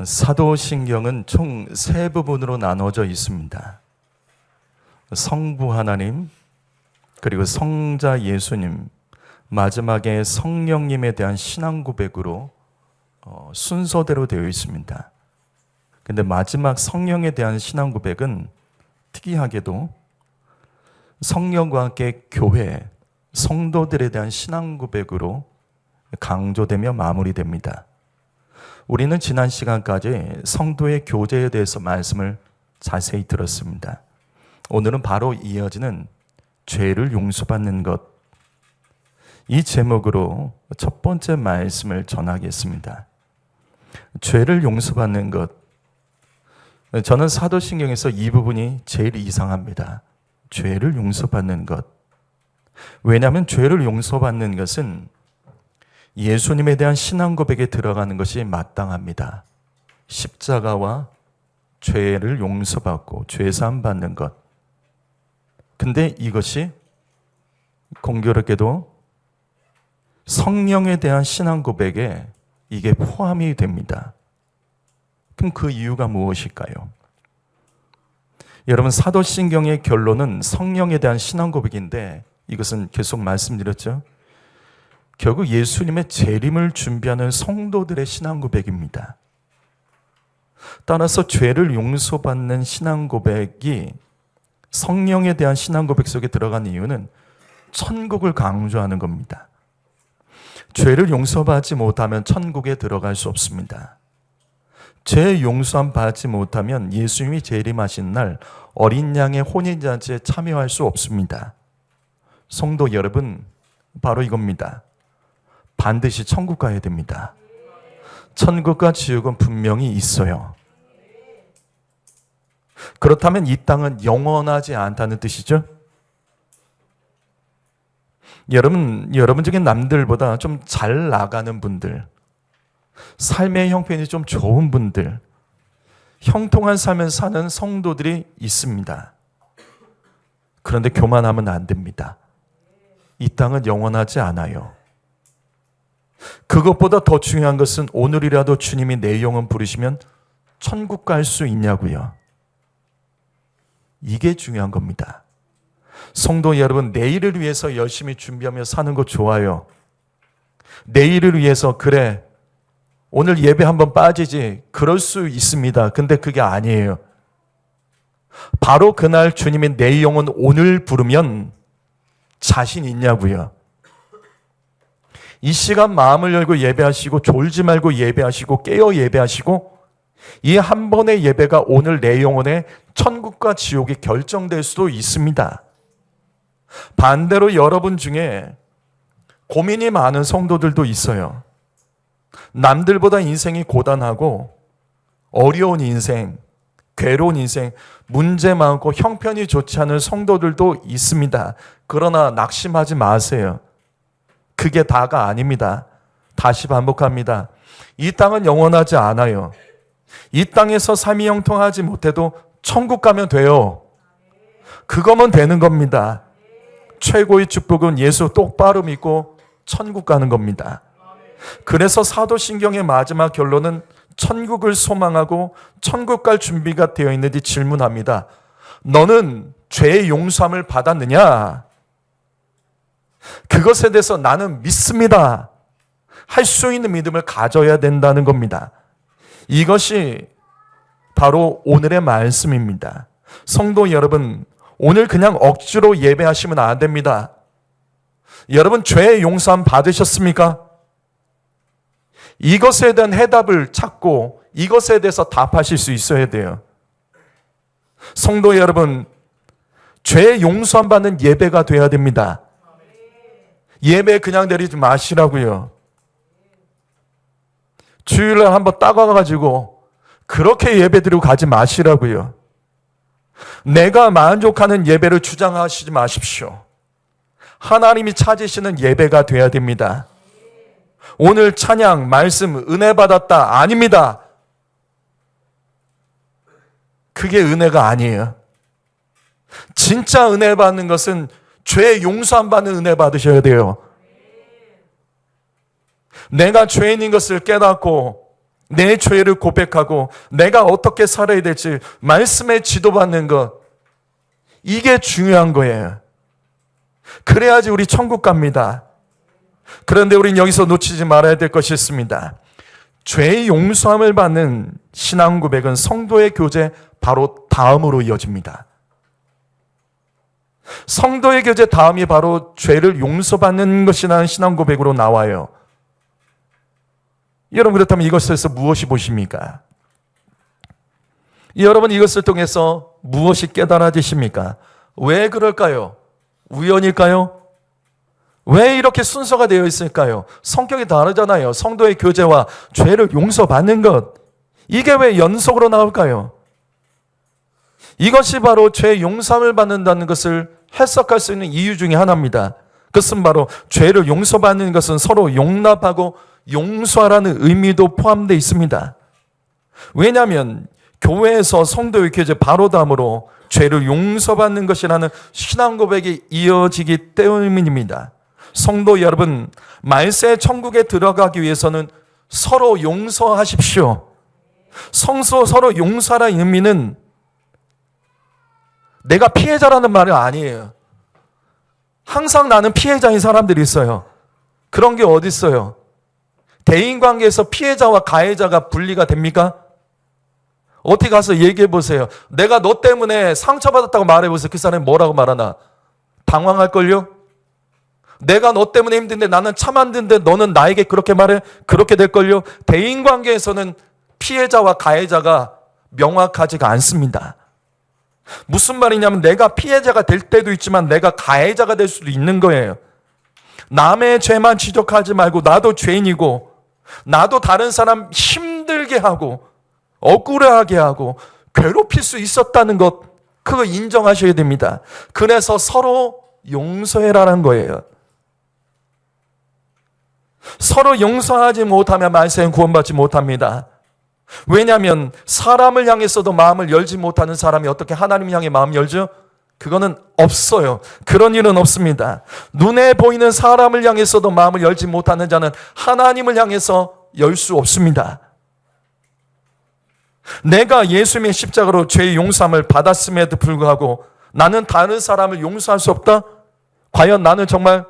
사도신경은 총 세 부분으로 나눠져 있습니다. 성부 하나님, 그리고 성자 예수님, 마지막에 성령님에 대한 신앙 고백으로 순서대로 되어 있습니다. 근데 마지막 성령에 대한 신앙 고백은 특이하게도 성령과 함께 교회, 성도들에 대한 신앙 고백으로 강조되며 마무리됩니다. 우리는 지난 시간까지 성도의 교제에 대해서 말씀을 자세히 들었습니다. 오늘은 바로 이어지는 죄를 용서받는 것, 이 제목으로 첫 번째 말씀을 전하겠습니다. 죄를 용서받는 것. 저는 사도신경에서 이 부분이 제일 이상합니다. 죄를 용서받는 것. 왜냐하면 죄를 용서받는 것은 예수님에 대한 신앙 고백에 들어가는 것이 마땅합니다. 십자가와 죄를 용서받고 죄사함 받는 것. 근데 이것이 공교롭게도 성령에 대한 신앙 고백에 이게 포함이 됩니다. 그럼 그 이유가 무엇일까요? 여러분, 사도신경의 결론은 성령에 대한 신앙 고백인데 이것은 계속 말씀드렸죠. 결국 예수님의 재림을 준비하는 성도들의 신앙 고백입니다. 따라서 죄를 용서받는 신앙 고백이 성령에 대한 신앙 고백 속에 들어간 이유는 천국을 강조하는 겁니다. 죄를 용서받지 못하면 천국에 들어갈 수 없습니다. 죄 용서함 받지 못하면 예수님이 재림하신 날 어린 양의 혼인잔치에 참여할 수 없습니다. 성도 여러분, 바로 이겁니다. 반드시 천국 가야 됩니다. 천국과 지옥은 분명히 있어요. 그렇다면 이 땅은 영원하지 않다는 뜻이죠? 여러분 중에 남들보다 좀 잘 나가는 분들, 삶의 형편이 좀 좋은 분들, 형통한 삶을 사는 성도들이 있습니다. 그런데 교만하면 안 됩니다. 이 땅은 영원하지 않아요. 그것보다 더 중요한 것은 오늘이라도 주님이 내 영혼 부르시면 천국 갈 수 있냐고요. 이게 중요한 겁니다. 성도 여러분, 내일을 위해서 열심히 준비하며 사는 거 좋아요. 내일을 위해서, 그래, 오늘 예배 한번 빠지지, 그럴 수 있습니다. 근데 그게 아니에요. 바로 그날 주님이 내 영혼 오늘 부르면 자신 있냐고요. 이 시간 마음을 열고 예배하시고 졸지 말고 예배하시고 깨어 예배하시고 이 한 번의 예배가 오늘 내 영혼의 천국과 지옥이 결정될 수도 있습니다. 반대로 여러분 중에 고민이 많은 성도들도 있어요. 남들보다 인생이 고단하고 어려운 인생, 괴로운 인생, 문제 많고 형편이 좋지 않은 성도들도 있습니다. 그러나 낙심하지 마세요. 그게 다가 아닙니다. 다시 반복합니다. 이 땅은 영원하지 않아요. 이 땅에서 삶이 형통하지 못해도 천국 가면 돼요. 그거면 되는 겁니다. 최고의 축복은 예수 똑바로 믿고 천국 가는 겁니다. 그래서 사도신경의 마지막 결론은 천국을 소망하고 천국 갈 준비가 되어 있는지 질문합니다. 너는 죄의 용서함을 받았느냐? 그것에 대해서 나는 믿습니다. 할 수 있는 믿음을 가져야 된다는 겁니다. 이것이 바로 오늘의 말씀입니다. 성도 여러분, 오늘 그냥 억지로 예배하시면 안 됩니다. 여러분, 죄의 용서함 받으셨습니까? 이것에 대한 해답을 찾고 이것에 대해서 답하실 수 있어야 돼요. 성도 여러분, 죄의 용서함 받는 예배가 돼야 됩니다. 예배 그냥 내리지 마시라고요. 주일날 한번 따가가지고 그렇게 예배 드리고 가지 마시라고요. 내가 만족하는 예배를 주장하시지 마십시오. 하나님이 찾으시는 예배가 돼야 됩니다. 오늘 찬양, 말씀, 은혜 받았다. 아닙니다. 그게 은혜가 아니에요. 진짜 은혜 받는 것은 죄 용서함 받는 은혜 받으셔야 돼요. 내가 죄인인 것을 깨닫고 내 죄를 고백하고 내가 어떻게 살아야 될지 말씀에 지도받는 것, 이게 중요한 거예요. 그래야지 우리 천국 갑니다. 그런데 우린 여기서 놓치지 말아야 될 것이 있습니다. 죄의 용서함을 받는 신앙 고백은 성도의 교제 바로 다음으로 이어집니다. 성도의 교제 다음이 바로 죄를 용서받는 것이라는 신앙 고백으로 나와요. 여러분, 그렇다면 이것에서 무엇이 보십니까? 여러분, 이것을 통해서 무엇이 깨달아지십니까? 왜 그럴까요? 우연일까요? 왜 이렇게 순서가 되어 있을까요? 성격이 다르잖아요. 성도의 교제와 죄를 용서받는 것, 이게 왜 연속으로 나올까요? 이것이 바로 죄 용서함을 받는다는 것을 해석할 수 있는 이유 중에 하나입니다. 그것은 바로 죄를 용서받는 것은 서로 용납하고 용서하라는 의미도 포함되어 있습니다. 왜냐하면 교회에서 성도의 교제 바로 다음으로 죄를 용서받는 것이라는 신앙 고백이 이어지기 때문입니다. 성도 여러분, 말세 천국에 들어가기 위해서는 서로 용서하십시오. 서로 용서하라는 의미는 내가 피해자라는 말은 아니에요. 항상 나는 피해자인 사람들이 있어요. 그런 게 어디 있어요? 대인관계에서 피해자와 가해자가 분리가 됩니까? 어디 가서 얘기해 보세요. 내가 너 때문에 상처받았다고 말해 보세요. 그 사람이 뭐라고 말하나? 당황할걸요? 내가 너 때문에 힘든데 나는 참았는데 너는 나에게 그렇게 말해? 그렇게 될걸요? 대인관계에서는 피해자와 가해자가 명확하지가 않습니다. 무슨 말이냐면 내가 피해자가 될 때도 있지만 내가 가해자가 될 수도 있는 거예요. 남의 죄만 지적하지 말고 나도 죄인이고 나도 다른 사람 힘들게 하고 억울하게 하고 괴롭힐 수 있었다는 것, 그거 인정하셔야 됩니다. 그래서 서로 용서해라는 거예요. 서로 용서하지 못하면 말세는 구원받지 못합니다. 왜냐하면 사람을 향해서도 마음을 열지 못하는 사람이 어떻게 하나님 향해 마음 열죠? 그거는 없어요. 그런 일은 없습니다. 눈에 보이는 사람을 향해서도 마음을 열지 못하는 자는 하나님을 향해서 열 수 없습니다. 내가 예수님의 십자가로 죄의 용서함을 받았음에도 불구하고 나는 다른 사람을 용서할 수 없다? 과연 나는 정말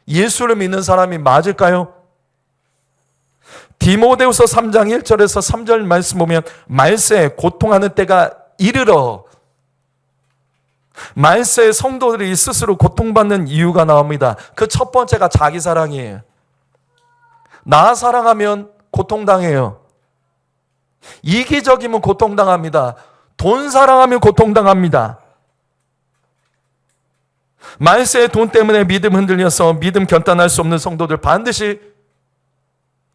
예수를 믿는 사람이 맞을까요? 디모데후서 3장 1절에서 3절 말씀 보면 말세에 고통하는 때가 이르러, 말세에 성도들이 스스로 고통받는 이유가 나옵니다. 그 첫 번째가 자기 사랑이에요. 나 사랑하면 고통당해요. 이기적이면 고통당합니다. 돈 사랑하면 고통당합니다. 말세에 돈 때문에 믿음 흔들려서 믿음 결단할 수 없는 성도들 반드시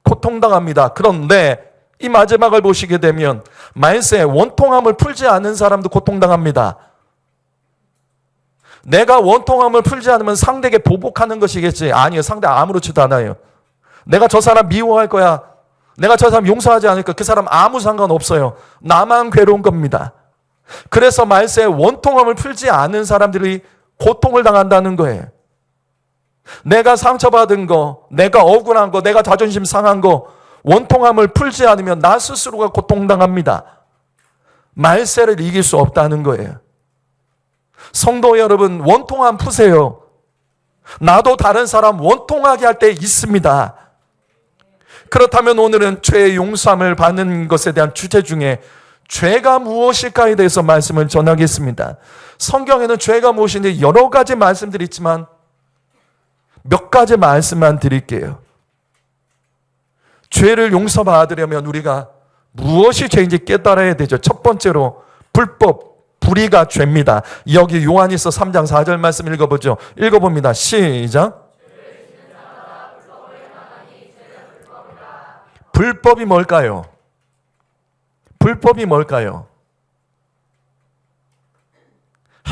고통당합니다. 그런데 이 마지막을 보시게 되면 말세에 원통함을 풀지 않은 사람도 고통당합니다. 내가 원통함을 풀지 않으면 상대에게 보복하는 것이겠지. 아니요, 상대 아무렇지도 않아요. 내가 저 사람 미워할 거야, 내가 저 사람 용서하지 않을까, 그 사람 아무 상관없어요. 나만 괴로운 겁니다. 그래서 말세에 원통함을 풀지 않은 사람들이 고통을 당한다는 거예요. 내가 상처받은 거, 내가 억울한 거, 내가 자존심 상한 거, 원통함을 풀지 않으면 나 스스로가 고통당합니다. 말세를 이길 수 없다는 거예요. 성도 여러분, 원통함 푸세요. 나도 다른 사람 원통하게 할 때 있습니다. 그렇다면 오늘은 죄의 용서함을 받는 것에 대한 주제 중에 죄가 무엇일까에 대해서 말씀을 전하겠습니다. 성경에는 죄가 무엇인지 여러 가지 말씀들이 있지만 몇 가지 말씀만 드릴게요. 죄를 용서받으려면 우리가 무엇이 죄인지 깨달아야 되죠. 첫 번째로 불법, 불의가 죄입니다. 여기 요한일서 3장 4절 말씀 읽어보죠. 읽어봅니다. 시작. 불법이 뭘까요? 불법이 뭘까요?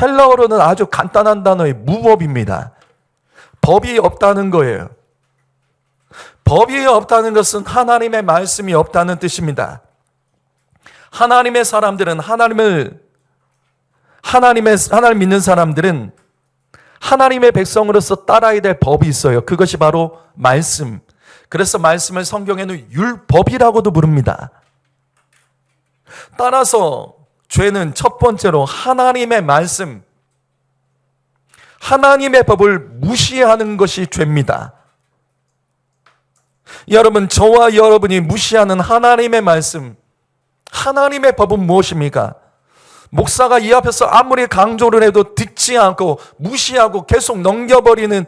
헬라어로는 아주 간단한 단어의 무법입니다. 법이 없다는 거예요. 법이 없다는 것은 하나님의 말씀이 없다는 뜻입니다. 하나님의 사람들은 하나님을 믿는 사람들은 하나님의 백성으로서 따라야 될 법이 있어요. 그것이 바로 말씀. 그래서 말씀을 성경에는 율법이라고도 부릅니다. 따라서 죄는 첫 번째로 하나님의 말씀, 하나님의 법을 무시하는 것이 죄입니다. 여러분, 저와 여러분이 무시하는 하나님의 말씀, 하나님의 법은 무엇입니까? 목사가 이 앞에서 아무리 강조를 해도 듣지 않고 무시하고 계속 넘겨버리는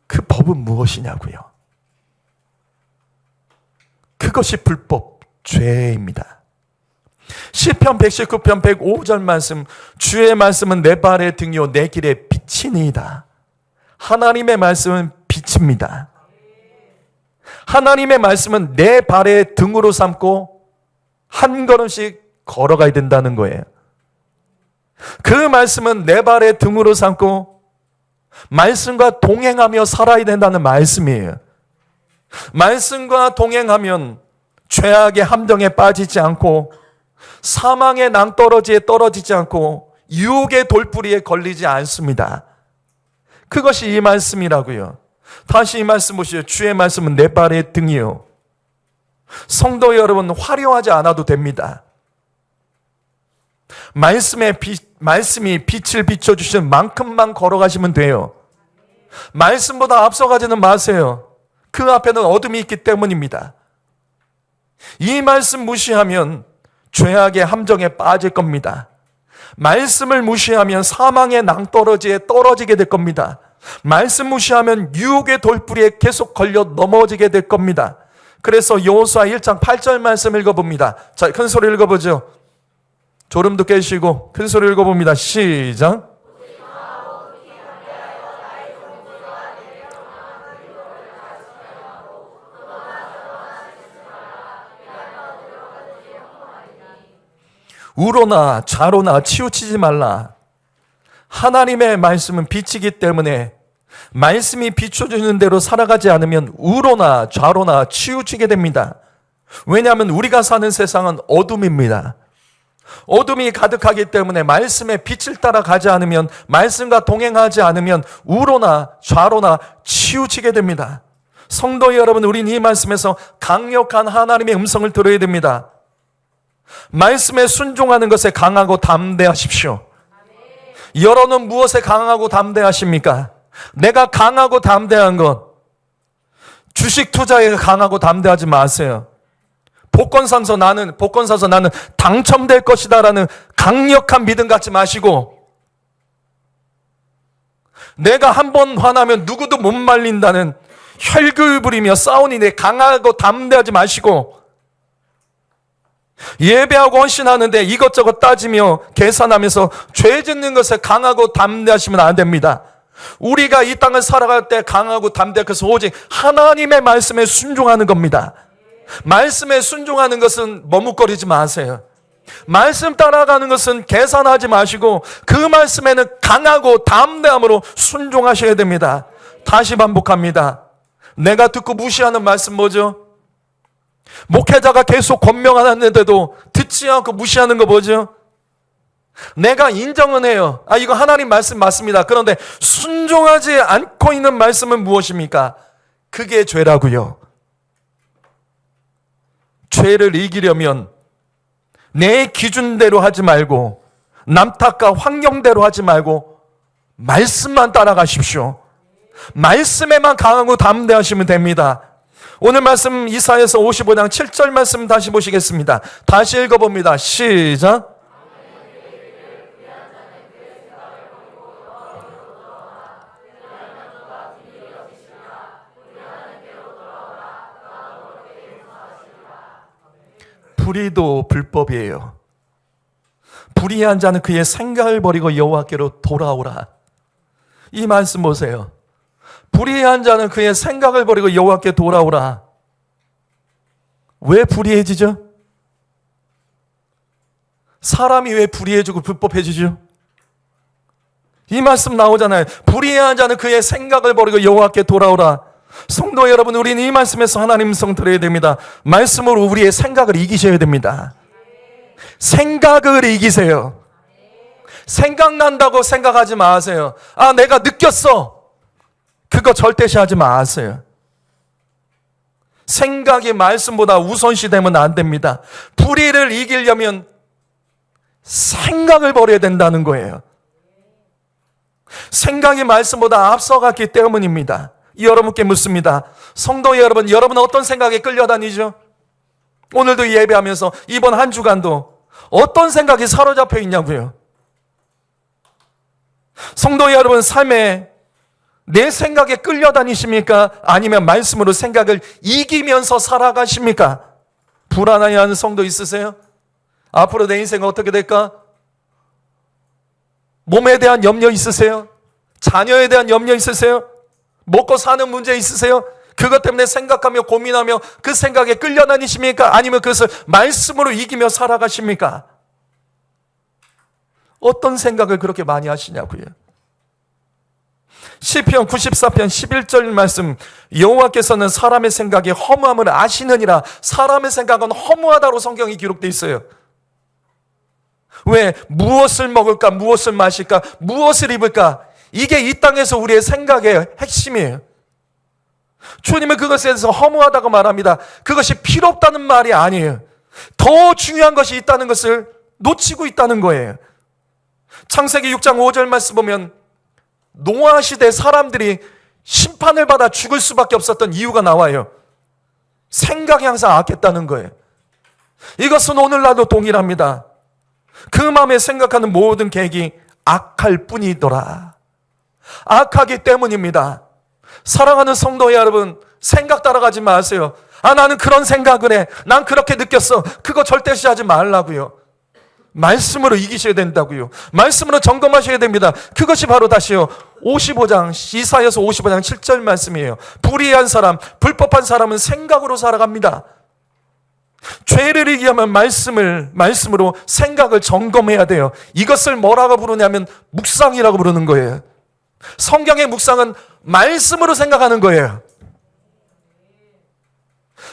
그 법은 무엇이냐고요? 그것이 불법, 죄입니다. 시편 119편 105절 말씀, 주의 말씀은 내 발의 등이요 내 길의 빛이니이다. 하나님의 말씀은 빛입니다. 하나님의 말씀은 내 발의 등으로 삼고 한 걸음씩 걸어가야 된다는 거예요. 그 말씀은 내 발의 등으로 삼고 말씀과 동행하며 살아야 된다는 말씀이에요. 말씀과 동행하면 죄악의 함정에 빠지지 않고 사망의 낭떠러지에 떨어지지 않고 유혹의 돌뿌리에 걸리지 않습니다. 그것이 이 말씀이라고요. 다시 이 말씀 보시죠. 주의 말씀은 내 발의 등이요. 성도 여러분, 화려하지 않아도 됩니다. 말씀이 빛을 비춰주시는 만큼만 걸어가시면 돼요. 말씀보다 앞서가지는 마세요. 그 앞에는 어둠이 있기 때문입니다. 이 말씀 무시하면 죄악의 함정에 빠질 겁니다. 말씀을 무시하면 사망의 낭떠러지에 떨어지게 될 겁니다. 말씀 무시하면 유혹의 돌뿌리에 계속 걸려 넘어지게 될 겁니다. 그래서 여호수아 1장 8절 말씀 읽어봅니다. 자, 큰 소리 읽어보죠. 졸음도 깨시고 큰 소리 읽어봅니다. 시작. 우로나 좌로나 치우치지 말라. 하나님의 말씀은 빛이기 때문에 말씀이 비춰주는 대로 살아가지 않으면 우로나 좌로나 치우치게 됩니다. 왜냐하면 우리가 사는 세상은 어둠입니다. 어둠이 가득하기 때문에 말씀의 빛을 따라가지 않으면, 말씀과 동행하지 않으면 우로나 좌로나 치우치게 됩니다. 성도 여러분, 우리는 이 말씀에서 강력한 하나님의 음성을 들어야 됩니다. 말씀에 순종하는 것에 강하고 담대하십시오. 여러분은 무엇에 강하고 담대하십니까? 내가 강하고 담대한 것, 주식 투자에 강하고 담대하지 마세요. 복권 사서 나는 당첨될 것이다라는 강력한 믿음 갖지 마시고, 내가 한 번 화나면 누구도 못 말린다는 혈극을 부리며 싸우니 내 강하고 담대하지 마시고, 예배하고 헌신하는데 이것저것 따지며 계산하면서 죄 짓는 것에 강하고 담대하시면 안 됩니다. 우리가 이 땅을 살아갈 때 강하고 담대한 것은 오직 하나님의 말씀에 순종하는 겁니다. 말씀에 순종하는 것은 머뭇거리지 마세요. 말씀 따라가는 것은 계산하지 마시고 그 말씀에는 강하고 담대함으로 순종하셔야 됩니다. 다시 반복합니다. 내가 듣고 무시하는 말씀 뭐죠? 목회자가 계속 권명하는데도 듣지 않고 무시하는 거 뭐죠? 내가 인정은 해요. 이거 하나님 말씀 맞습니다. 그런데 순종하지 않고 있는 말씀은 무엇입니까? 그게 죄라고요. 죄를 이기려면 내 기준대로 하지 말고 남 탓과 환경대로 하지 말고 말씀만 따라가십시오. 말씀에만 강하고 담대하시면 됩니다. 오늘 말씀 이사야서 55장 7절 말씀 다시 보시겠습니다. 다시 읽어봅니다. 시작. 불의도 불법이에요. 불의한 자는 그의 생각을 버리고 여호와께로 돌아오라. 이 말씀 보세요. 불의한 자는 그의 생각을 버리고 여호와께 돌아오라. 왜 불의해지죠? 사람이 왜 불의해지고 불법해지죠? 이 말씀 나오잖아요. 불의한 자는 그의 생각을 버리고 여호와께 돌아오라. 성도 여러분, 우리는 이 말씀에서 하나님 음성 들어야 됩니다. 말씀으로 우리의 생각을 이기셔야 됩니다. 생각을 이기세요. 생각난다고 생각하지 마세요. 내가 느꼈어. 그거 절대 하지 마세요. 생각이 말씀보다 우선시되면 안 됩니다. 불의를 이기려면 생각을 버려야 된다는 거예요. 생각이 말씀보다 앞서갔기 때문입니다. 여러분께 묻습니다. 성도 여러분, 여러분은 어떤 생각에 끌려다니죠? 오늘도 예배하면서 이번 한 주간도 어떤 생각이 사로잡혀 있냐고요? 성도 여러분, 삶에 내 생각에 끌려다니십니까? 아니면 말씀으로 생각을 이기면서 살아가십니까? 불안해하는 성도 있으세요? 앞으로 내 인생 어떻게 될까? 몸에 대한 염려 있으세요? 자녀에 대한 염려 있으세요? 먹고 사는 문제 있으세요? 그것 때문에 생각하며 고민하며 그 생각에 끌려다니십니까? 아니면 그것을 말씀으로 이기며 살아가십니까? 어떤 생각을 그렇게 많이 하시냐고요? 시편 94편 11절 말씀, 여호와께서는 사람의 생각이 허무함을 아시느니라. 사람의 생각은 허무하다고 성경이 기록되어 있어요. 왜? 무엇을 먹을까? 무엇을 마실까? 무엇을 입을까? 이게 이 땅에서 우리의 생각의 핵심이에요. 주님은 그것에 대해서 허무하다고 말합니다. 그것이 필요 없다는 말이 아니에요. 더 중요한 것이 있다는 것을 놓치고 있다는 거예요. 창세기 6장 5절 말씀 보면 노아 시대 사람들이 심판을 받아 죽을 수밖에 없었던 이유가 나와요. 생각이 항상 악했다는 거예요. 이것은 오늘날도 동일합니다. 그 마음에 생각하는 모든 계획이 악할 뿐이더라. 악하기 때문입니다. 사랑하는 성도 여러분, 생각 따라가지 마세요. 나는 그런 생각을 해. 난 그렇게 느꼈어. 그거 절대 하지 말라고요. 말씀으로 이기셔야 된다고요. 말씀으로 점검하셔야 됩니다. 그것이 바로 다시요 55장 이사야서 55장 7절 말씀이에요. 불의한 사람, 불법한 사람은 생각으로 살아갑니다. 죄를 이기려면 말씀으로 생각을 점검해야 돼요. 이것을 뭐라고 부르냐면 묵상이라고 부르는 거예요. 성경의 묵상은 말씀으로 생각하는 거예요.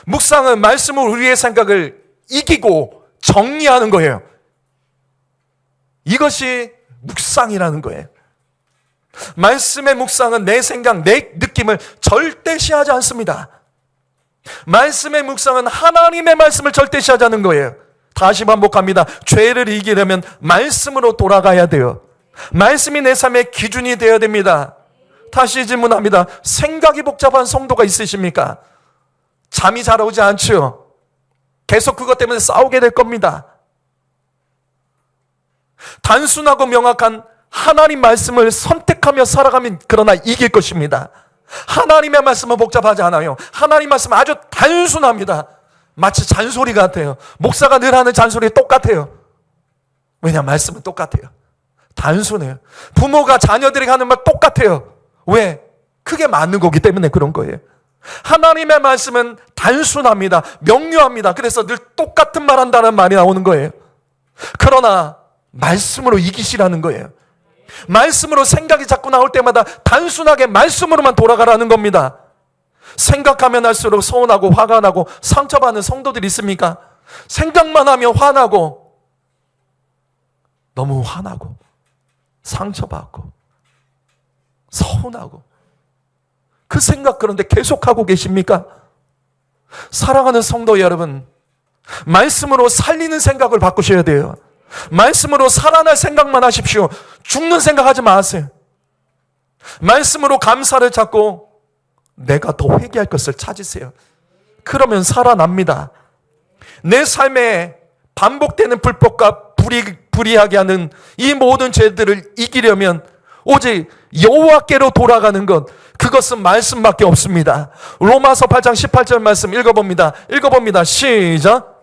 묵상은 말씀으로 우리의 생각을 이기고 정리하는 거예요. 이것이 묵상이라는 거예요. 말씀의 묵상은 내 생각, 내 느낌을 절대시하지 않습니다. 말씀의 묵상은 하나님의 말씀을 절대시하지 않는 거예요. 다시 반복합니다. 죄를 이기려면 말씀으로 돌아가야 돼요. 말씀이 내 삶의 기준이 되어야 됩니다. 다시 질문합니다. 생각이 복잡한 성도가 있으십니까? 잠이 잘 오지 않죠? 계속 그것 때문에 싸우게 될 겁니다. 단순하고 명확한 하나님 말씀을 선택하며 살아가면 그러나 이길 것입니다. 하나님의 말씀은 복잡하지 않아요. 하나님 말씀은 아주 단순합니다. 마치 잔소리 같아요. 목사가 늘 하는 잔소리 똑같아요. 왜냐하면 말씀은 똑같아요. 단순해요. 부모가 자녀들에게 하는 말 똑같아요. 왜? 그게 맞는 거기 때문에 그런 거예요. 하나님의 말씀은 단순합니다. 명료합니다. 그래서 늘 똑같은 말 한다는 말이 나오는 거예요. 그러나 말씀으로 이기시라는 거예요. 말씀으로 생각이 자꾸 나올 때마다 단순하게 말씀으로만 돌아가라는 겁니다. 생각하면 할수록 서운하고 화가 나고 상처받는 성도들이 있습니까? 생각만 하면 화나고, 너무 화나고 상처받고 서운하고 그 생각 그런데 계속하고 계십니까? 사랑하는 성도 여러분, 말씀으로 살리는 생각을 바꾸셔야 돼요. 말씀으로 살아날 생각만 하십시오. 죽는 생각하지 마세요. 말씀으로 감사를 찾고 내가 더 회개할 것을 찾으세요. 그러면 살아납니다. 내 삶에 반복되는 불법과 불의하게 하는 이 모든 죄들을 이기려면 오직 여호와께로 돌아가는 것, 그것은 말씀밖에 없습니다. 로마서 8장 18절 말씀 읽어봅니다. 시작.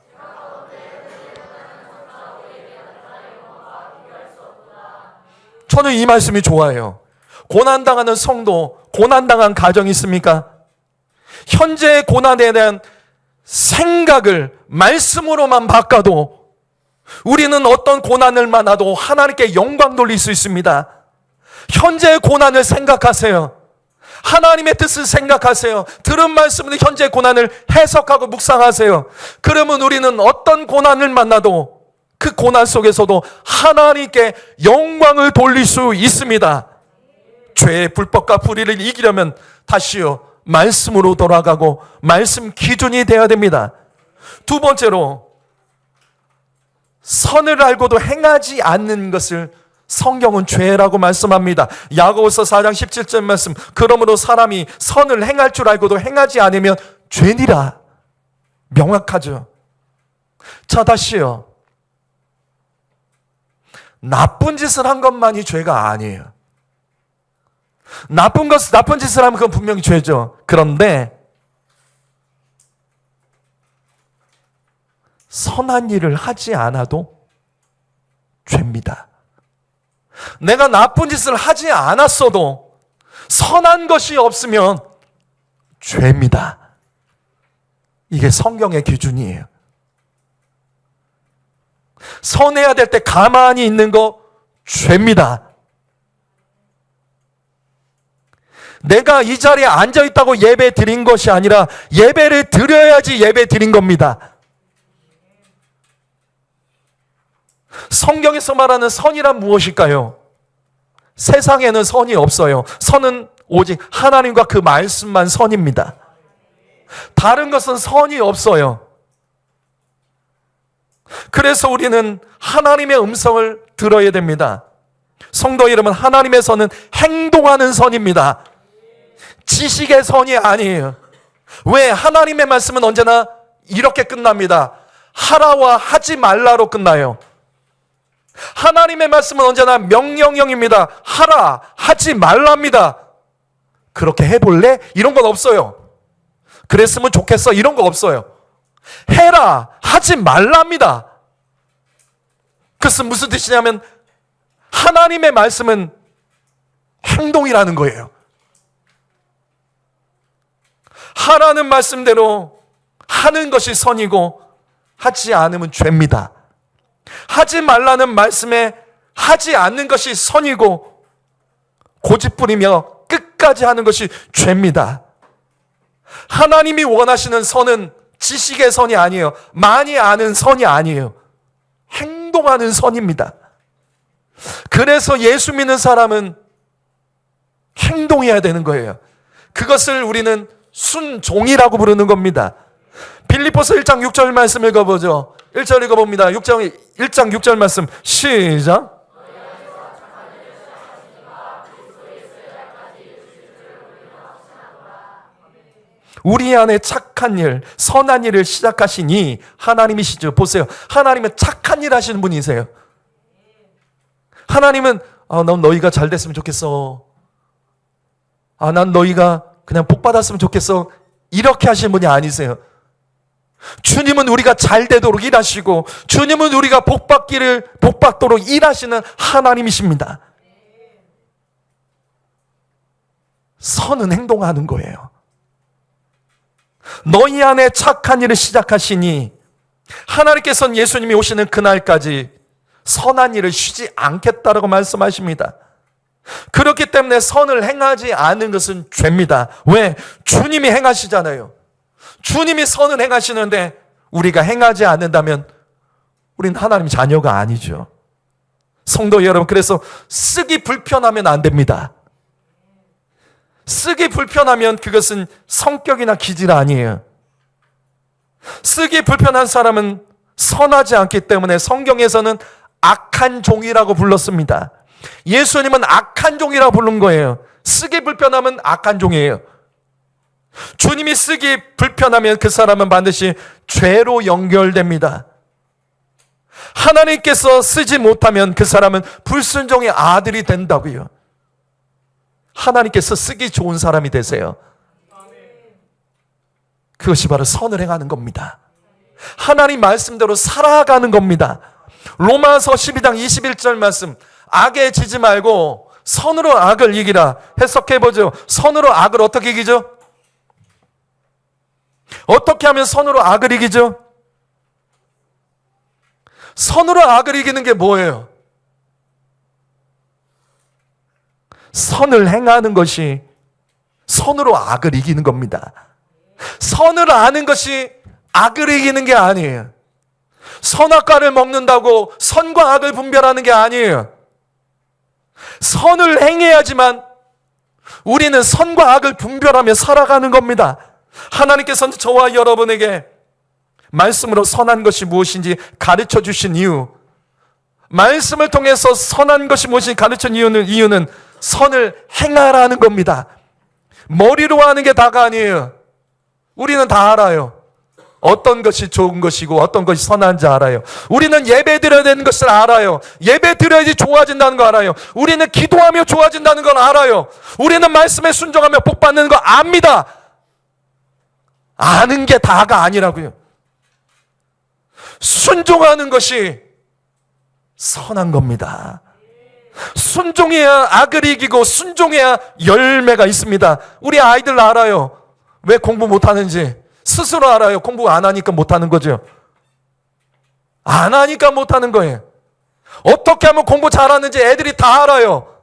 저는 이 말씀이 좋아요. 고난당하는 성도, 고난당한 가정이 있습니까? 현재의 고난에 대한 생각을 말씀으로만 바꿔도 우리는 어떤 고난을 만나도 하나님께 영광 돌릴 수 있습니다. 현재의 고난을 생각하세요. 하나님의 뜻을 생각하세요. 들은 말씀으로 현재의 고난을 해석하고 묵상하세요. 그러면 우리는 어떤 고난을 만나도 그 고난 속에서도 하나님께 영광을 돌릴 수 있습니다. 죄의 불법과 불의를 이기려면 다시요 말씀으로 돌아가고 말씀 기준이 되어야 됩니다. 두 번째로, 선을 알고도 행하지 않는 것을 성경은 죄라고 말씀합니다. 야고보서 4장 17절 말씀, 그러므로 사람이 선을 행할 줄 알고도 행하지 않으면 죄니라. 명확하죠. 자, 다시요. 나쁜 짓을 한 것만이 죄가 아니에요. 나쁜 짓을 하면 그건 분명히 죄죠. 그런데 선한 일을 하지 않아도 죄입니다. 내가 나쁜 짓을 하지 않았어도 선한 것이 없으면 죄입니다. 이게 성경의 기준이에요. 선해야 될 때 가만히 있는 거 죄입니다. 내가 이 자리에 앉아있다고 예배 드린 것이 아니라 예배를 드려야지 예배 드린 겁니다. 성경에서 말하는 선이란 무엇일까요? 세상에는 선이 없어요. 선은 오직 하나님과 그 말씀만 선입니다. 다른 것은 선이 없어요. 그래서 우리는 하나님의 음성을 들어야 됩니다. 성도 여러분, 하나님의 선은 행동하는 선입니다. 지식의 선이 아니에요. 왜? 하나님의 말씀은 언제나 이렇게 끝납니다. 하라와 하지 말라로 끝나요. 하나님의 말씀은 언제나 명령형입니다. 하라, 하지 말랍니다. 그렇게 해볼래? 이런 건 없어요. 그랬으면 좋겠어. 이런 거 없어요. 해라, 하지 말랍니다. 그것은 무슨 뜻이냐면 하나님의 말씀은 행동이라는 거예요. 하라는 말씀대로 하는 것이 선이고 하지 않으면 죄입니다. 하지 말라는 말씀에 하지 않는 것이 선이고 고집부리며 끝까지 하는 것이 죄입니다. 하나님이 원하시는 선은 지식의 선이 아니에요. 많이 아는 선이 아니에요. 행동하는 선입니다. 그래서 예수 믿는 사람은 행동해야 되는 거예요. 그것을 우리는 순종이라고 부르는 겁니다. 빌립보서 1장 6절 말씀 읽어보죠. 1절 읽어봅니다. 1장 6절 말씀 시작. 우리 안에 착한 일, 선한 일을 시작하시니 하나님이시죠. 보세요. 하나님은 착한 일 하시는 분이세요. 하나님은 난 너희가 잘 됐으면 좋겠어. 난 너희가 그냥 복 받았으면 좋겠어. 이렇게 하시는 분이 아니세요. 주님은 우리가 잘 되도록 일하시고 주님은 우리가 복 받도록 일하시는 하나님이십니다. 선은 행동하는 거예요. 너희 안에 착한 일을 시작하시니 하나님께서는 예수님이 오시는 그날까지 선한 일을 쉬지 않겠다라고 말씀하십니다. 그렇기 때문에 선을 행하지 않은 것은 죄입니다. 왜? 주님이 행하시잖아요. 주님이 선을 행하시는데 우리가 행하지 않는다면 우리는 하나님 자녀가 아니죠. 성도 여러분, 그래서 쓰기 불편하면 안 됩니다. 쓰기 불편하면 그것은 성격이나 기질 아니에요. 쓰기 불편한 사람은 선하지 않기 때문에 성경에서는 악한 종이라고 불렀습니다. 예수님은 악한 종이라고 부른 거예요. 쓰기 불편하면 악한 종이에요. 주님이 쓰기 불편하면 그 사람은 반드시 죄로 연결됩니다. 하나님께서 쓰지 못하면 그 사람은 불순종의 아들이 된다고요. 하나님께서 쓰기 좋은 사람이 되세요. 그것이 바로 선을 행하는 겁니다. 하나님 말씀대로 살아가는 겁니다. 로마서 12장 21절 말씀, 악에 지지 말고 선으로 악을 이기라. 해석해보죠. 선으로 악을 어떻게 이기죠? 어떻게 하면 선으로 악을 이기죠? 선으로 악을 이기는 게 뭐예요? 선을 행하는 것이 선으로 악을 이기는 겁니다. 선을 아는 것이 악을 이기는 게 아니에요. 선악과를 먹는다고 선과 악을 분별하는 게 아니에요. 선을 행해야지만 우리는 선과 악을 분별하며 살아가는 겁니다. 하나님께서는 저와 여러분에게 말씀으로 선한 것이 무엇인지 가르쳐 주신 이유, 말씀을 통해서 선한 것이 무엇인지 가르쳐 준 이유는 선을 행하라는 겁니다. 머리로 하는 게 다가 아니에요. 우리는 다 알아요. 어떤 것이 좋은 것이고 어떤 것이 선한지 알아요. 우리는 예배 드려야 되는 것을 알아요. 예배 드려야지 좋아진다는 거 알아요. 우리는 기도하며 좋아진다는 걸 알아요. 우리는 말씀에 순종하며 복 받는 거 압니다. 아는 게 다가 아니라고요. 순종하는 것이 선한 겁니다. 순종해야 악을 이기고 순종해야 열매가 있습니다. 우리 아이들 알아요. 왜 공부 못하는지 스스로 알아요. 공부 안 하니까 못하는 거죠. 안 하니까 못하는 거예요. 어떻게 하면 공부 잘하는지 애들이 다 알아요.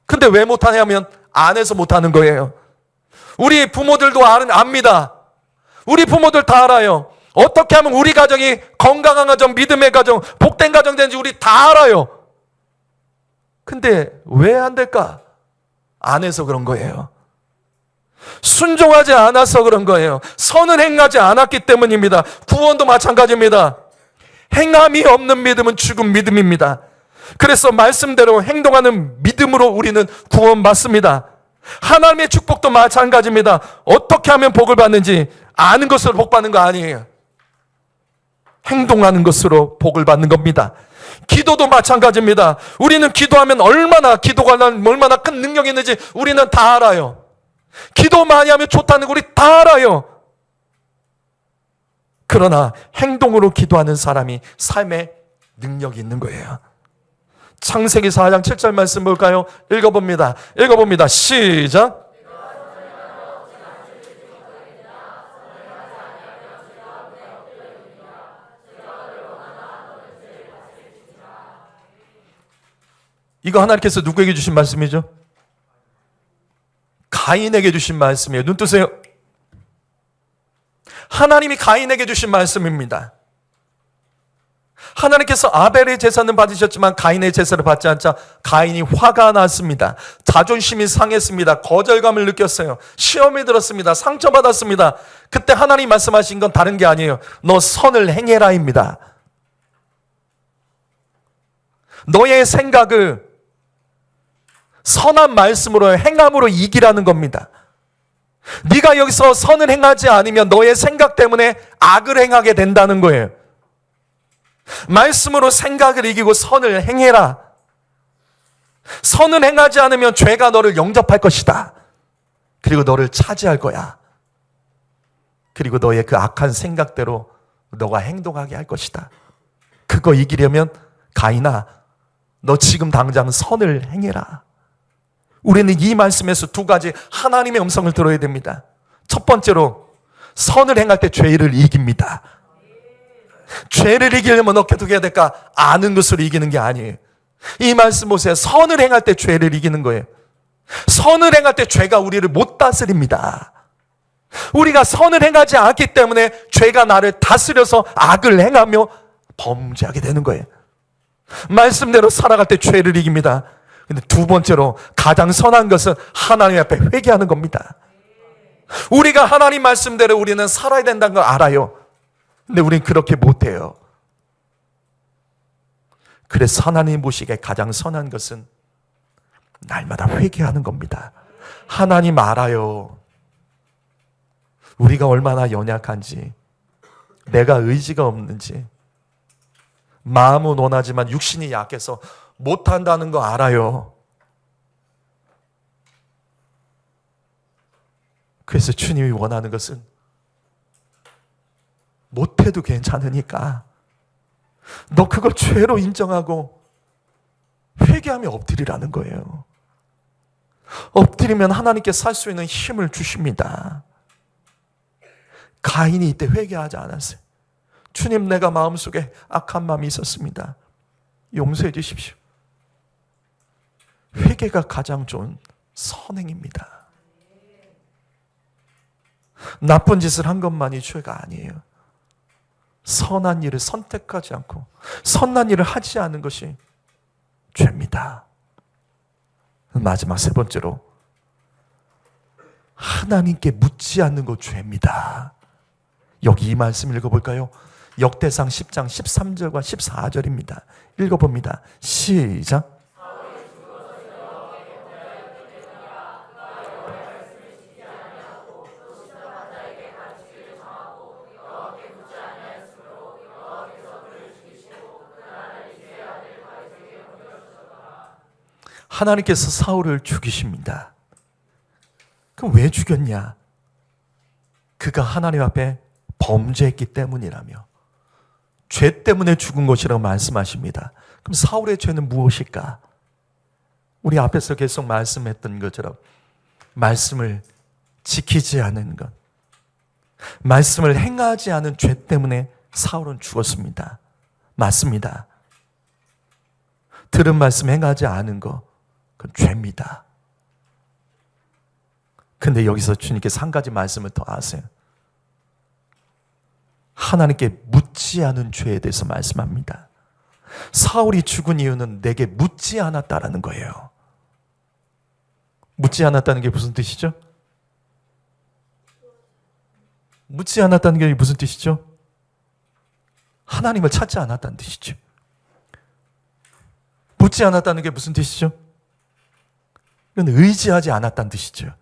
근데 왜 못하냐면 안 해서 못하는 거예요. 우리 부모들도 압니다. 우리 부모들 다 알아요. 어떻게 하면 우리 가정이 건강한 가정, 믿음의 가정, 복된 가정 되는지 우리 다 알아요. 근데 왜 안 될까? 안 해서 그런 거예요. 순종하지 않아서 그런 거예요. 선을 행하지 않았기 때문입니다. 구원도 마찬가지입니다. 행함이 없는 믿음은 죽은 믿음입니다. 그래서 말씀대로 행동하는 믿음으로 우리는 구원받습니다. 하나님의 축복도 마찬가지입니다. 어떻게 하면 복을 받는지 아는 것으로 복 받는 거 아니에요. 행동하는 것으로 복을 받는 겁니다. 기도도 마찬가지입니다. 우리는 기도하면 기도가 얼마나 큰 능력이 있는지 우리는 다 알아요. 기도 많이 하면 좋다는 거 우리 다 알아요. 그러나 행동으로 기도하는 사람이 삶에 능력이 있는 거예요. 창세기 4장 7절 말씀 볼까요? 읽어봅니다. 시작. 이거 하나님께서 누구에게 주신 말씀이죠? 가인에게 주신 말씀이에요. 눈 뜨세요. 하나님이 가인에게 주신 말씀입니다. 하나님께서 아벨의 제사는 받으셨지만 가인의 제사를 받지 않자 가인이 화가 났습니다. 자존심이 상했습니다. 거절감을 느꼈어요. 시험이 들었습니다. 상처받았습니다. 그때 하나님 말씀하신 건 다른 게 아니에요. 너 선을 행해라입니다. 너의 생각을 선한 말씀으로 행함으로 이기라는 겁니다. 네가 여기서 선을 행하지 않으면 너의 생각 때문에 악을 행하게 된다는 거예요. 말씀으로 생각을 이기고 선을 행해라. 선을 행하지 않으면 죄가 너를 영접할 것이다. 그리고 너를 차지할 거야. 그리고 너의 그 악한 생각대로 너가 행동하게 할 것이다. 그거 이기려면 가인아, 너 지금 당장 선을 행해라. 우리는 이 말씀에서 두 가지 하나님의 음성을 들어야 됩니다. 첫 번째로 선을 행할 때 죄를 이깁니다. 죄를 이기려면 어떻게 해야 될까? 아는 것으로 이기는 게 아니에요. 이 말씀 보세요. 선을 행할 때 죄를 이기는 거예요. 선을 행할 때 죄가 우리를 못 다스립니다. 우리가 선을 행하지 않기 때문에 죄가 나를 다스려서 악을 행하며 범죄하게 되는 거예요. 말씀대로 살아갈 때 죄를 이깁니다. 근데 두 번째로 가장 선한 것은 하나님 앞에 회개하는 겁니다. 우리가 하나님 말씀대로 우리는 살아야 된다는 걸 알아요. 근데 우리는 그렇게 못해요. 그래서 하나님 보시기에 가장 선한 것은 날마다 회개하는 겁니다. 하나님 알아요. 우리가 얼마나 연약한지, 내가 의지가 없는지, 마음은 원하지만 육신이 약해서 못한다는 거 알아요. 그래서 주님이 원하는 것은 못해도 괜찮으니까 너 그걸 죄로 인정하고 회개하며 엎드리라는 거예요. 엎드리면 하나님께 살 수 있는 힘을 주십니다. 가인이 이때 회개하지 않았어요. 주님, 내가 마음속에 악한 마음이 있었습니다. 용서해 주십시오. 회개가 가장 좋은 선행입니다. 나쁜 짓을 한 것만이 죄가 아니에요. 선한 일을 선택하지 않고 선한 일을 하지 않은 것이 죄입니다. 마지막 세 번째로 하나님께 묻지 않는 거 죄입니다. 여기 이 말씀 읽어볼까요? 역대상 10장 13절과 14절입니다. 읽어봅니다. 시작. 하나님께서 사울을 죽이십니다. 그럼 왜 죽였냐? 그가 하나님 앞에 범죄했기 때문이라며 죄 때문에 죽은 것이라고 말씀하십니다. 그럼 사울의 죄는 무엇일까? 우리 앞에서 계속 말씀했던 것처럼 말씀을 지키지 않은 것, 말씀을 행하지 않은 죄 때문에 사울은 죽었습니다. 맞습니다. 들은 말씀 행하지 않은 것, 그건 죄입니다. 근데 여기서 주님께서 한 가지 말씀을 더 하세요. 하나님께 묻지 않은 죄에 대해서 말씀합니다. 사울이 죽은 이유는 내게 묻지 않았다라는 거예요. 묻지 않았다는 게 무슨 뜻이죠? 묻지 않았다는 게 무슨 뜻이죠? 하나님을 찾지 않았다는 뜻이죠. 묻지 않았다는 게 무슨 뜻이죠? 이건 의지하지 않았다는 뜻이죠.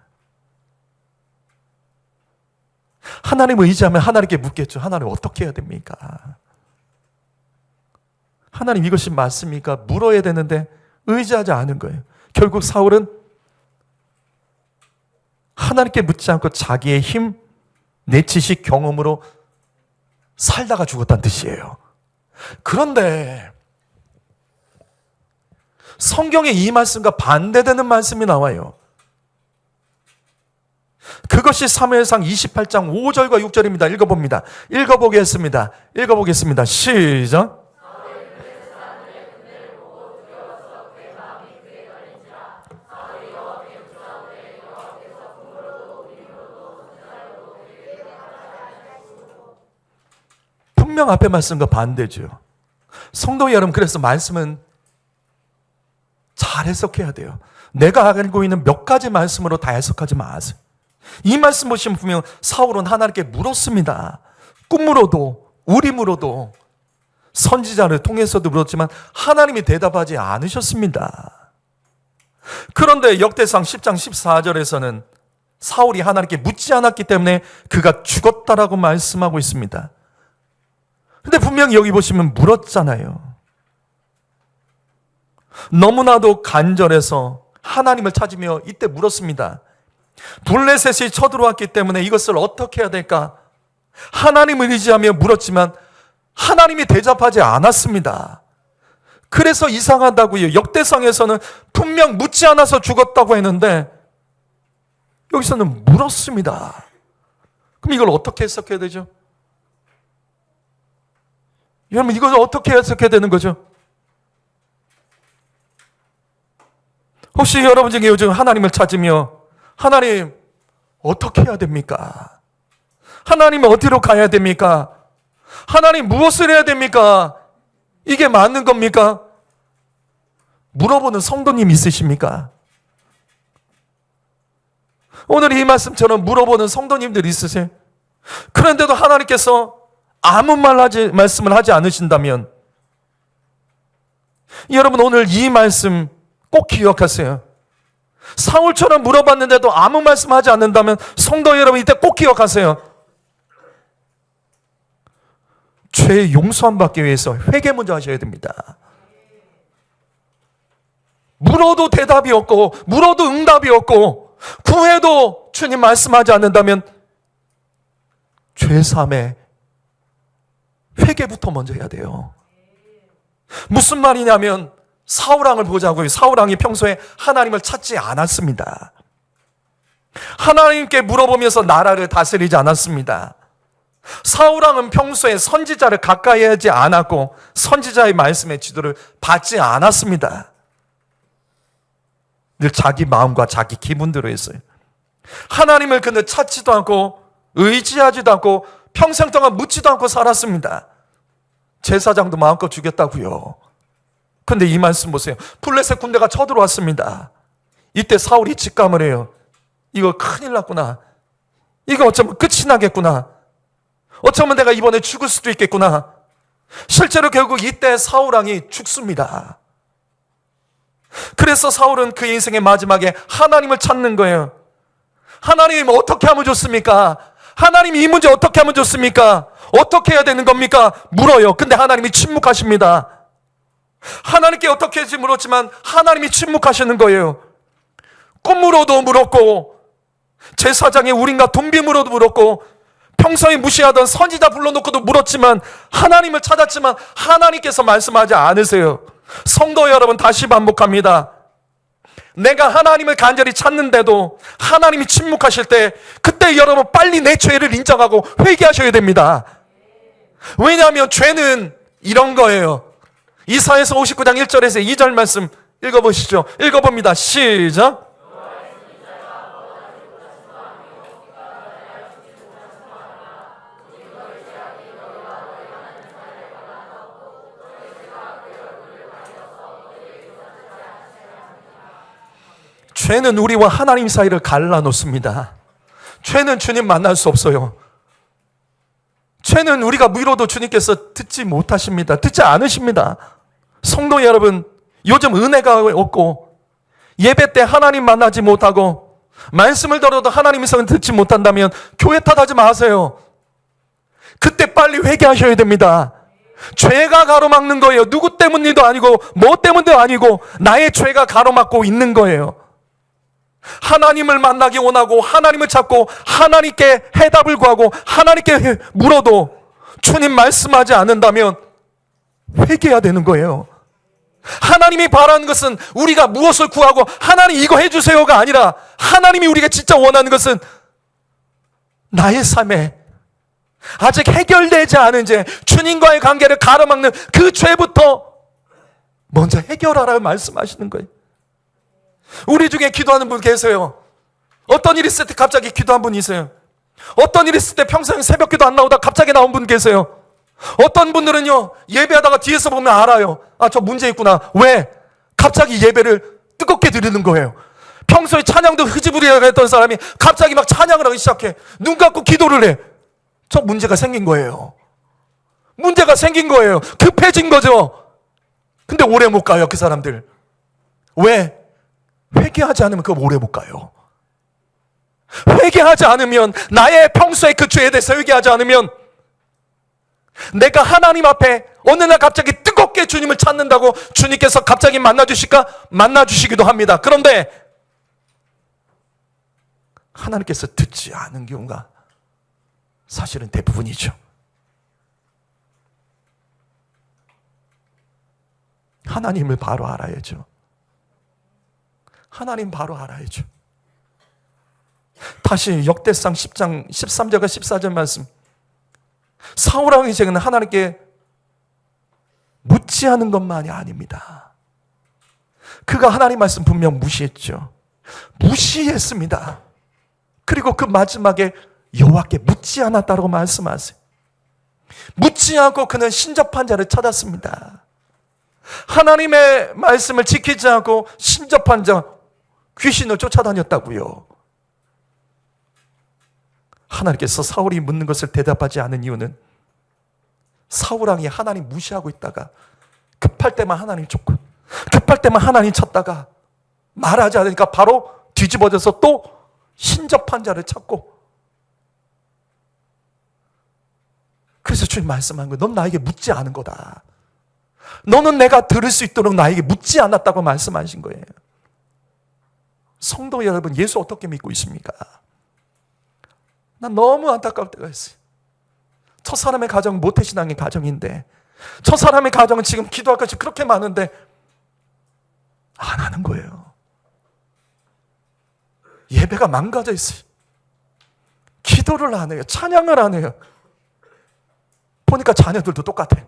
하나님을 의지하면 하나님께 묻겠죠. 하나님 어떻게 해야 됩니까? 하나님 이것이 맞습니까? 물어야 되는데 의지하지 않은 거예요. 결국 사울은 하나님께 묻지 않고 자기의 힘, 내 지식, 경험으로 살다가 죽었다는 뜻이에요. 그런데 성경에 이 말씀과 반대되는 말씀이 나와요. 그것이 사무엘상 28장 5절과 6절입니다. 읽어보겠습니다. 시작. 분명 앞에 말씀과 반대죠. 성도 여러분, 그래서 말씀은 잘 해석해야 돼요. 내가 알고 있는 몇 가지 말씀으로 다 해석하지 마세요. 이 말씀 보시면 분명 사울은 하나님께 물었습니다. 꿈으로도 우림으로도 선지자를 통해서도 물었지만 하나님이 대답하지 않으셨습니다. 그런데 역대상 10장 14절에서는 사울이 하나님께 묻지 않았기 때문에 그가 죽었다라고 말씀하고 있습니다. 근데 분명히 여기 보시면 물었잖아요. 너무나도 간절해서 하나님을 찾으며 이때 물었습니다. 블레셋이 쳐들어왔기 때문에 이것을 어떻게 해야 될까? 하나님을 의지하며 물었지만 하나님이 대답하지 않았습니다. 그래서 이상하다고요. 역대상에서는 분명 묻지 않아서 죽었다고 했는데 여기서는 물었습니다. 그럼 이걸 어떻게 해석해야 되죠? 여러분, 이걸 어떻게 해석해야 되는 거죠? 혹시 여러분 중에 요즘 하나님을 찾으며 하나님 어떻게 해야 됩니까? 하나님 어디로 가야 됩니까? 하나님 무엇을 해야 됩니까? 이게 맞는 겁니까? 물어보는 성도님 있으십니까? 오늘 이 말씀처럼 물어보는 성도님들 있으세요? 그런데도 하나님께서 아무 말씀을 하지 않으신다면 여러분, 오늘 이 말씀 꼭 기억하세요. 사울처럼 물어봤는데도 아무 말씀하지 않는다면 성도 여러분, 이때 꼭 기억하세요. 죄 용서함 받기 위해서 회개 먼저 하셔야 됩니다. 물어도 대답이 없고 물어도 응답이 없고 구해도 주님 말씀하지 않는다면 죄사함에 회개부터 먼저 해야 돼요. 무슨 말이냐면 사울왕을 보자고요. 사울왕이 평소에 하나님을 찾지 않았습니다. 하나님께 물어보면서 나라를 다스리지 않았습니다. 사울왕은 평소에 선지자를 가까이 하지 않았고 선지자의 말씀의 지도를 받지 않았습니다. 늘 자기 마음과 자기 기분대로 했어요. 하나님을 그는 찾지도 않고 의지하지도 않고 평생 동안 묻지도 않고 살았습니다. 제사장도 마음껏 죽였다고요. 근데 이 말씀 보세요. 블레셋 군대가 쳐들어왔습니다. 이때 사울이 직감을 해요. 이거 큰일 났구나. 이거 어쩌면 끝이 나겠구나. 어쩌면 내가 이번에 죽을 수도 있겠구나. 실제로 결국 이때 사울 왕이 죽습니다. 그래서 사울은 그의 인생의 마지막에 하나님을 찾는 거예요. 하나님 어떻게 하면 좋습니까? 하나님 이 문제 어떻게 하면 좋습니까? 어떻게 해야 되는 겁니까? 물어요. 근데 하나님이 침묵하십니다. 하나님께 어떻게 해야지 물었지만 하나님이 침묵하시는 거예요. 꿈으로도 물었고 제사장의 우린과 돈빔으로도 물었고 평소에 무시하던 선지자 불러놓고도 물었지만 하나님을 찾았지만 하나님께서 말씀하지 않으세요. 성도 여러분, 다시 반복합니다. 내가 하나님을 간절히 찾는데도 하나님이 침묵하실 때 그때 여러분 빨리 내 죄를 인정하고 회개하셔야 됩니다. 왜냐하면 죄는 이런 거예요. 이사야서 59장 1절에서 2절 말씀 읽어보시죠. 읽어봅니다. 시작. 죄는 우리와 하나님 사이를 갈라놓습니다. 죄는 주님 만날 수 없어요. 죄는 우리가 물어도 주님께서 듣지 못하십니다. 듣지 않으십니다. 성도 여러분, 요즘 은혜가 없고 예배 때 하나님 만나지 못하고 말씀을 들어도 하나님의 성을 듣지 못한다면 교회 탓하지 마세요. 그때 빨리 회개하셔야 됩니다. 죄가 가로막는 거예요. 누구 때문도 아니고 뭐 때문도 아니고 나의 죄가 가로막고 있는 거예요. 하나님을 만나기 원하고 하나님을 찾고 하나님께 해답을 구하고 하나님께 물어도 주님 말씀하지 않는다면 회개해야 되는 거예요. 하나님이 바라는 것은 우리가 무엇을 구하고 하나님 이거 해주세요가 아니라 하나님이 우리가 진짜 원하는 것은 나의 삶에 아직 해결되지 않은 죄, 주님과의 관계를 가로막는 그 죄부터 먼저 해결하라고 말씀하시는 거예요. 우리 중에 기도하는 분 계세요. 어떤 일이 있을 때 갑자기 기도한 분이 있어요. 어떤 일이 있을 때 평생 새벽 기도 안 나오다 갑자기 나온 분 계세요. 어떤 분들은요, 예배하다가 뒤에서 보면 알아요. 아, 저 문제 있구나. 왜? 갑자기 예배를 뜨겁게 드리는 거예요. 평소에 찬양도 흐지부지하게 했던 사람이 갑자기 막 찬양을 하기 시작해. 눈 감고 기도를 해. 저 문제가 생긴 거예요. 문제가 생긴 거예요. 급해진 거죠. 근데 오래 못 가요, 그 사람들. 왜? 회개하지 않으면 그거 오래 못 가요. 회개하지 않으면, 나의 평소에 그 죄에 대해서 회개하지 않으면 내가 하나님 앞에 어느 날 갑자기 뜨겁게 주님을 찾는다고 주님께서 갑자기 만나주실까? 만나주시기도 합니다. 그런데 하나님께서 듣지 않은 경우가 사실은 대부분이죠. 하나님을 바로 알아야죠. 하나님 바로 알아야죠. 다시 역대상 10장 13절과 14절 말씀. 사울 왕이 지금 하나님께 묻지 않은 것만이 아닙니다. 그가 하나님 말씀 분명 무시했죠. 무시했습니다. 그리고 그 마지막에 여호와께 묻지 않았다고 말씀하세요. 묻지 않고 그는 신접한 자를 찾았습니다. 하나님의 말씀을 지키지 않고 신접한 자, 귀신을 쫓아다녔다고요. 하나님께서 사울이 묻는 것을 대답하지 않은 이유는 사울 왕이 하나님 무시하고 있다가 급할 때만 하나님 쫓고 급할 때만 하나님 찾다가 말하지 않으니까 바로 뒤집어져서 또 신접한 자를 찾고, 그래서 주님 말씀한 거예요. 넌 나에게 묻지 않은 거다. 너는 내가 들을 수 있도록 나에게 묻지 않았다고 말씀하신 거예요. 성도 여러분, 예수 어떻게 믿고 있습니까? 난 너무 안타까울 때가 있어요. 저 사람의 가정은 모태신앙의 가정인데, 저 사람의 가정은 지금 기도할 것이 그렇게 많은데 안 하는 거예요. 예배가 망가져 있어요. 기도를 안 해요. 찬양을 안 해요. 보니까 자녀들도 똑같아.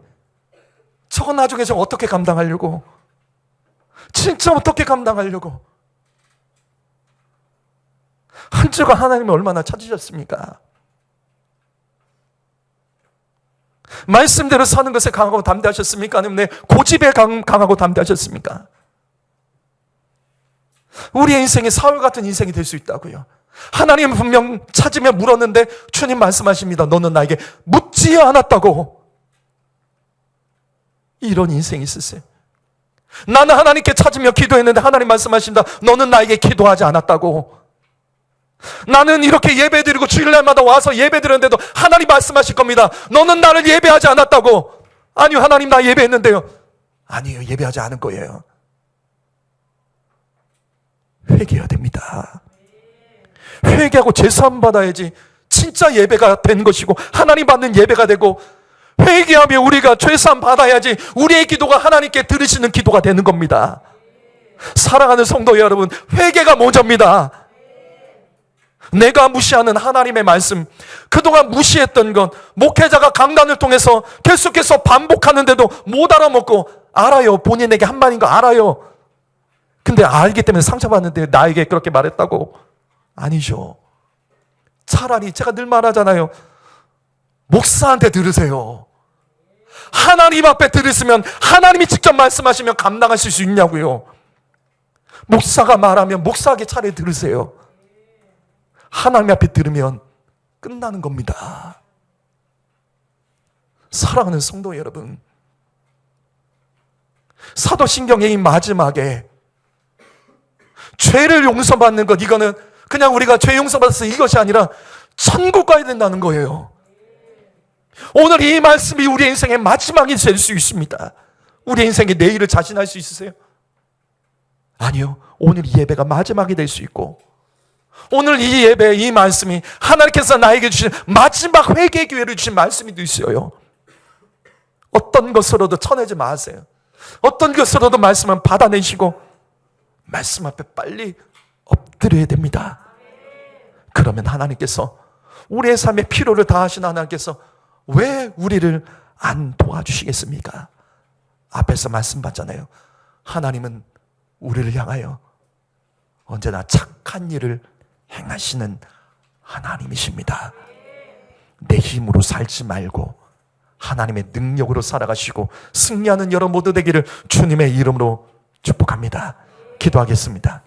저거 나중에 저 어떻게 감당하려고, 진짜 어떻게 감당하려고. 한 주가 하나님을 얼마나 찾으셨습니까? 말씀대로 사는 것에 강하고 담대하셨습니까? 아니면 내 고집에 강하고 담대하셨습니까? 우리의 인생이 사울 같은 인생이 될 수 있다고요. 하나님 분명 찾으며 물었는데 주님 말씀하십니다. 너는 나에게 묻지 않았다고. 이런 인생이 있으세요. 나는 하나님께 찾으며 기도했는데 하나님 말씀하십니다. 너는 나에게 기도하지 않았다고. 나는 이렇게 예배드리고 주일날마다 와서 예배드렸는데도 하나님 말씀하실 겁니다. 너는 나를 예배하지 않았다고. 아니요, 하나님 나 예배했는데요. 아니에요, 예배하지 않은 거예요. 회개해야 됩니다. 회개하고 제사함 받아야지 진짜 예배가 된 것이고 하나님 받는 예배가 되고, 회개하며 우리가 죄사함 받아야지 우리의 기도가 하나님께 들으시는 기도가 되는 겁니다. 사랑하는 성도 여러분, 회개가 먼저입니다. 내가 무시하는 하나님의 말씀, 그동안 무시했던 것, 목회자가 강단을 통해서 계속해서 반복하는데도 못 알아먹고, 알아요, 본인에게 한 말인 거 알아요. 근데 알기 때문에 상처받는데 나에게 그렇게 말했다고? 아니죠. 차라리 제가 늘 말하잖아요. 목사한테 들으세요. 하나님 앞에 들으시면 하나님이 직접 말씀하시면 감당하실 수 있냐고요. 목사가 말하면 목사에게 차라리 들으세요. 하나님 앞에 들으면 끝나는 겁니다. 사랑하는 성도 여러분, 사도신경의 이 마지막에 죄를 용서받는 것, 이거는 그냥 우리가 죄 용서받았어 이것이 아니라 천국 가야 된다는 거예요. 오늘 이 말씀이 우리 인생의 마지막이 될 수 있습니다. 우리 인생의 내일을 자신할 수 있으세요? 아니요. 오늘 이 예배가 마지막이 될 수 있고, 오늘 이 예배, 이 말씀이 하나님께서 나에게 주신 마지막 회개 기회를 주신 말씀이 있어요. 어떤 것으로도 쳐내지 마세요. 어떤 것으로도 말씀은 받아내시고 말씀 앞에 빨리 엎드려야 됩니다. 그러면 하나님께서, 우리의 삶에 필요를 다하신 하나님께서 왜 우리를 안 도와주시겠습니까? 앞에서 말씀 받잖아요. 하나님은 우리를 향하여 언제나 착한 일을 행하시는 하나님이십니다. 내 힘으로 살지 말고 하나님의 능력으로 살아가시고 승리하는 여러분 모두 되기를 주님의 이름으로 축복합니다. 기도하겠습니다.